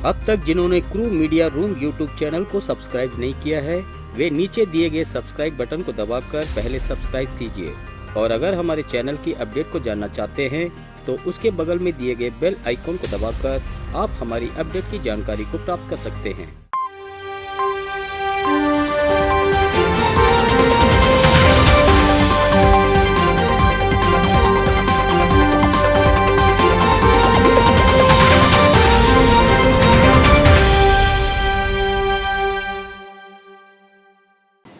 अब तक जिन्होंने crew media room YouTube channel को सब्सक्राइब नहीं किया है, वे नीचे दिए गए सब्सक्राइब बटन को दबाकर पहले सब्सक्राइब कीजिए। और अगर हमारे चैनल की अपडेट को जानना चाहते हैं तो उसके बगल में दिए गए बेल आइकॉन को दबाकर आप हमारी अपडेट की जानकारी को प्राप्त कर सकते हैं।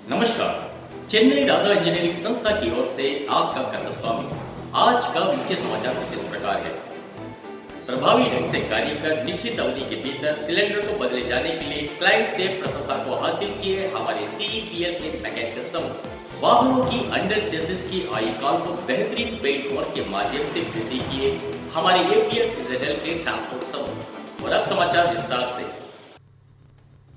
नमस्कार, चेन्नई राधा इंजीनियरिंग संस्था की ओर से आपका कर्णस्वामी। आज का मुख्य समाचार कुछ इस प्रकार है। प्रभावी ढंग से कार्य कर निश्चित अवधि के भीतर सिलेंडर को बदले जाने के लिए क्लाइंट से प्रशंसा को हासिल किए हमारे CEPL के मैकेनिकल समूह। वाहनों की अंडर चेसिस की आयुकाल को बेहतरीन पेंट वर्क के माध्यम से वृद्धि किए हमारे APSEZL के ट्रांसपोर्ट समूह। और अब समाचार विस्तार से।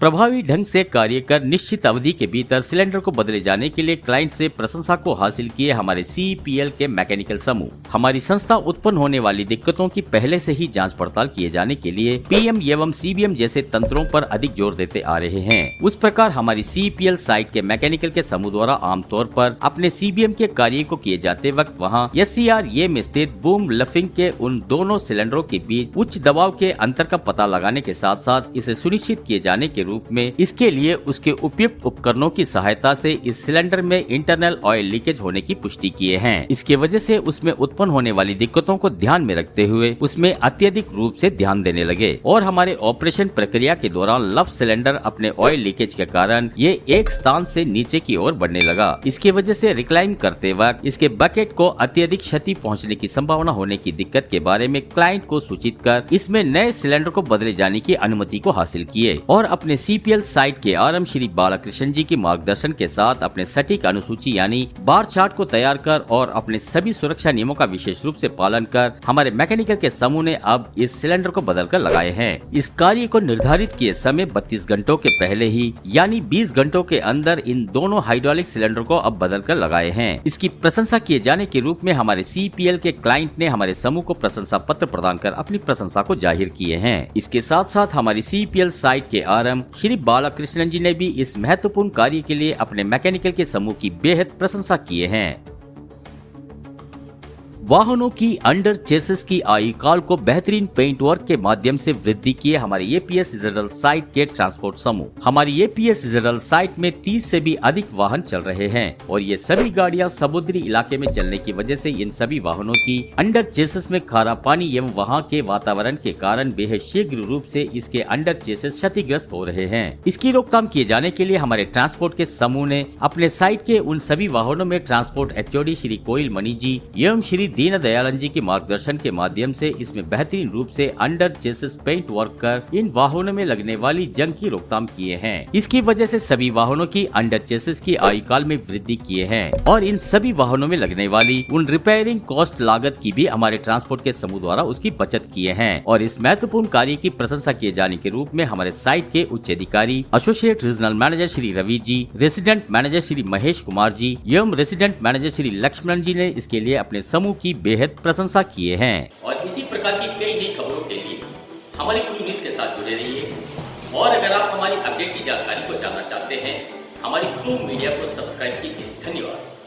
प्रभावी ढंग से कार्य कर निश्चित अवधि के भीतर सिलेंडर को बदले जाने के लिए क्लाइंट से प्रशंसा को हासिल किए हमारे CEPL के मैकेनिकल समूह। हमारी संस्था उत्पन्न होने वाली दिक्कतों की पहले से ही जांच पड़ताल किए जाने के लिए PM एवं CBM जैसे तंत्रों पर अधिक जोर देते आ रहे हैं। उस प्रकार हमारी CEPL साइट के मैकेनिकल के समूह द्वारा आमतौर पर अपने CBM के कार्य को किए जाते वक्त वहाँ SCRA में स्थित बूम लफिंग के उन दोनों सिलेंडरों के बीच उच्च दबाव के अंतर का पता लगाने के साथ साथ इसे सुनिश्चित किए जाने के रूप में इसके लिए उसके उपयुक्त उपकरणों की सहायता से इस सिलेंडर में इंटरनल ऑयल लीकेज होने की पुष्टि किए हैं। इसके वजह से उसमें उत्पन्न होने वाली दिक्कतों को ध्यान में रखते हुए उसमें अत्यधिक रूप से ध्यान देने लगे और हमारे ऑपरेशन प्रक्रिया के दौरान लफ सिलेंडर अपने ऑयल लीकेज के कारण ये एक स्थान से नीचे की ओर बढ़ने लगा। इसके वजह से रिक्लाइन करते वक्त इसके बकेट को अत्यधिक क्षति पहुँचने की संभावना होने की दिक्कत के बारे में क्लाइंट को सूचित कर इसमें नए सिलेंडर को बदले जाने की अनुमति को हासिल किए और अपने CPL साइट के RM श्री बालाकृष्ण जी के मार्गदर्शन के साथ अपने सटीक अनुसूची यानी बार चार्ट को तैयार कर और अपने सभी सुरक्षा नियमों का विशेष रूप से पालन कर हमारे मैकेनिकल के समूह ने अब इस सिलेंडर को बदल कर लगाए हैं। इस कार्य को निर्धारित किए समय 32 घंटों के पहले ही यानी 20 घंटों के अंदर इन दोनों हाइड्रोलिक सिलेंडर को अब बदल कर लगाए हैं। इसकी प्रशंसा किए जाने के रूप में हमारे CPL के क्लाइंट ने हमारे समूह को प्रशंसा पत्र प्रदान कर अपनी प्रशंसा को जाहिर किए हैं। इसके साथ साथ हमारी CPL साइट के RM श्री बालाकृष्णन जी ने भी इस महत्वपूर्ण कार्य के लिए अपने मैकेनिकल के समूह की बेहद प्रशंसा किए हैं। वाहनों की अंडर चेसिस की आयुकाल को बेहतरीन पेंट वर्क के माध्यम से वृद्धि किए हमारे APSEZL साइट के ट्रांसपोर्ट समूह। हमारी APSEZL साइट में 30 से भी अधिक वाहन चल रहे हैं और ये सभी गाड़ियां समुद्री इलाके में चलने की वजह से इन सभी वाहनों की अंडर चेसिस में खारा पानी एवं वहां के वातावरण के कारण बेहद शीघ्र रूप से इसके अंडर चेसिस क्षतिग्रस्त हो रहे हैं। इसकी रोकथाम किए जाने के लिए हमारे ट्रांसपोर्ट के समूह ने अपने साइट के उन सभी वाहनों में ट्रांसपोर्ट HOD श्री कोयल मणि जी एवं श्री दीन दयालन जी के मार्गदर्शन के माध्यम से इसमें बेहतरीन रूप से अंडर चेसिस पेंट वर्क कर इन वाहनों में लगने वाली जंग की रोकथाम किए हैं। इसकी वजह से सभी वाहनों की अंडर चेसिस की आयुकाल में वृद्धि किए हैं और इन सभी वाहनों में लगने वाली उन रिपेयरिंग कॉस्ट लागत की भी हमारे ट्रांसपोर्ट के समूह द्वारा उसकी बचत किए हैं। और इस महत्वपूर्ण कार्य की प्रशंसा किए जाने के रूप में हमारे साइट के उच्च अधिकारी associate regional manager Shri Ravi ji, resident manager Shri Mahesh Kumar ji एवं रेसिडेंट मैनेजर श्री लक्ष्मण जी ने इसके लिए अपने समूह की बेहद प्रशंसा किए हैं। और इसी प्रकार की कई नई खबरों के लिए हमारी क्रू न्यूज़ के साथ जुड़े रहिए। और अगर आप हमारी अपडेट की जानकारी को जानना चाहते हैं, हमारी क्रू मीडिया को सब्सक्राइब कीजिए। धन्यवाद।